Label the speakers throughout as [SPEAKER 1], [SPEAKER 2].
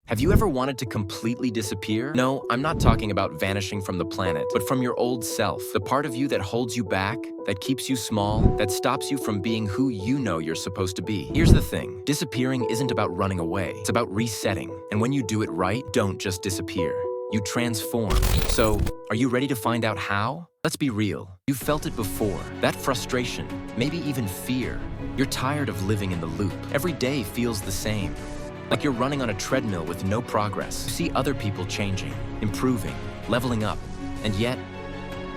[SPEAKER 1] Have you ever wanted to completely disappear? No, I'm not talking about vanishing from the planet, but from your old self, the part of you that holds you back, that keeps you small, that stops you from being who you know you're supposed to be. Here's the thing, disappearing isn't about running away, it's about resetting. And when you do it right, don't just disappear. You transform. So, are you ready to find out how? Let's be real. You've felt it before. That frustration, maybe even fear. You're tired of living in the loop. Every day feels the same. Like you're running on a treadmill with no progress. You see other people changing, improving, leveling up, and yet,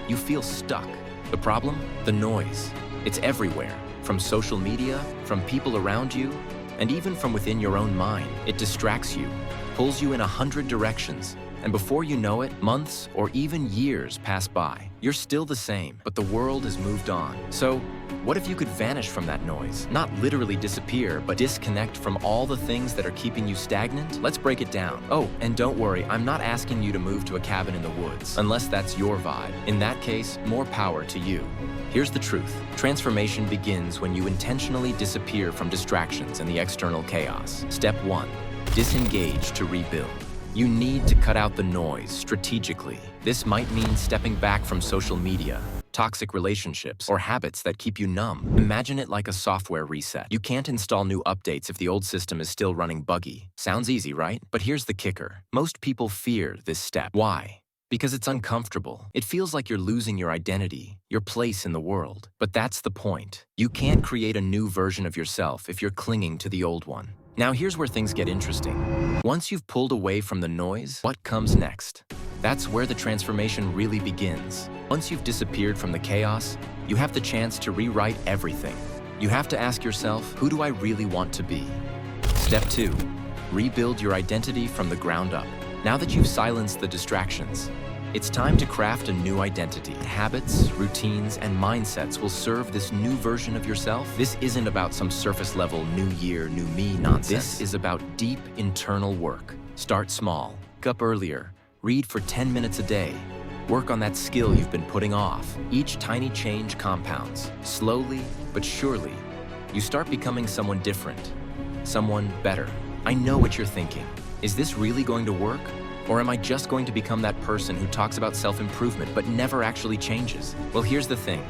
[SPEAKER 1] you feel stuck. The problem? The noise. It's everywhere. From social media, from people around you, and even from within your own mind. It distracts you, pulls you in 100 directions, and before you know it, months or even years pass by. You're still the same, but the world has moved on. So, what if you could vanish from that noise? Not literally disappear, but disconnect from all the things that are keeping you stagnant? Let's break it down. Oh, and don't worry, I'm not asking you to move to a cabin in the woods, unless that's your vibe. In that case, more power to you. Here's the truth. Transformation begins when you intentionally disappear from distractions and the external chaos. Step 1. Disengage to rebuild. You need to cut out the noise strategically. This might mean stepping back from social media, toxic relationships, or habits that keep you numb. Imagine it like a software reset. You can't install new updates if the old system is still running buggy. Sounds easy, right? But here's the kicker. Most people fear this step. Why? Because it's uncomfortable. It feels like you're losing your identity, your place in the world. But that's the point. You can't create a new version of yourself if you're clinging to the old one. Now here's where things get interesting. Once you've pulled away from the noise, what comes next? That's where the transformation really begins. Once you've disappeared from the chaos, you have the chance to rewrite everything. You have to ask yourself, who do I really want to be? Step 2. Rebuild your identity from the ground up. Now that you've silenced the distractions, it's time to craft a new identity. Habits, routines, and mindsets will serve this new version of yourself. This isn't about some surface-level new year, new me nonsense. This is about deep internal work. Start small, wake up earlier, read for 10 minutes a day, work on that skill you've been putting off. Each tiny change compounds. Slowly but surely, you start becoming someone different, someone better. I know what you're thinking. Is this really going to work? Or am I just going to become that person who talks about self-improvement but never actually changes? Well, here's the thing.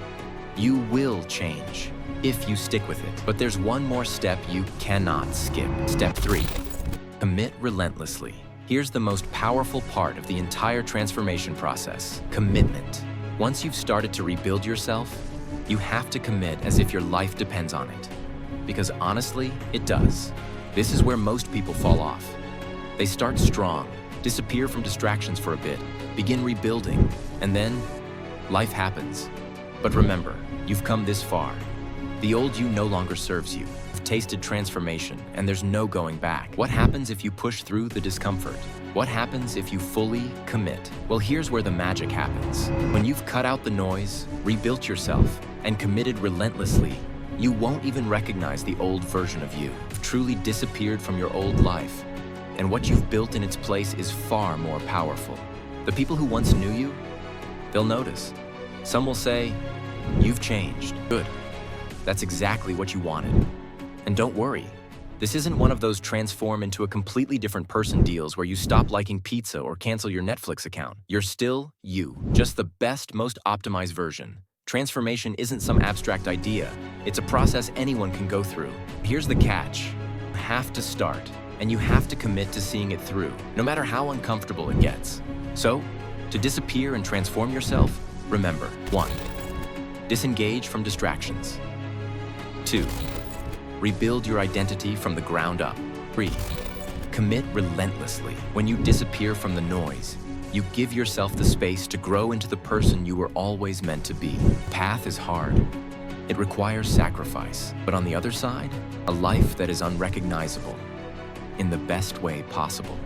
[SPEAKER 1] You will change if you stick with it. But there's one more step you cannot skip. Step 3. Commit relentlessly. Here's the most powerful part of the entire transformation process. Commitment. Once you've started to rebuild yourself, you have to commit as if your life depends on it. Because honestly, it does. This is where most people fall off. They start strong, disappear from distractions for a bit, begin rebuilding, and then life happens. But remember, you've come this far. The old you no longer serves you. You've tasted transformation, and there's no going back. What happens if you push through the discomfort? What happens if you fully commit? Well, here's where the magic happens. When you've cut out the noise, rebuilt yourself, and committed relentlessly, you won't even recognize the old version of you. You've truly disappeared from your old life. And what you've built in its place is far more powerful. The people who once knew you, they'll notice. Some will say, you've changed. Good. That's exactly what you wanted. And don't worry, this isn't one of those transform into a completely different person deals where you stop liking pizza or cancel your Netflix account. You're still you, just the best, most optimized version. Transformation isn't some abstract idea. It's a process anyone can go through. Here's the catch. You have to start. And you have to commit to seeing it through, no matter how uncomfortable it gets. So, to disappear and transform yourself, remember, 1. Disengage from distractions. 2. Rebuild your identity from the ground up. 3. Commit relentlessly. When you disappear from the noise, you give yourself the space to grow into the person you were always meant to be. The path is hard. It requires sacrifice. But on the other side, a life that is unrecognizable in the best way possible.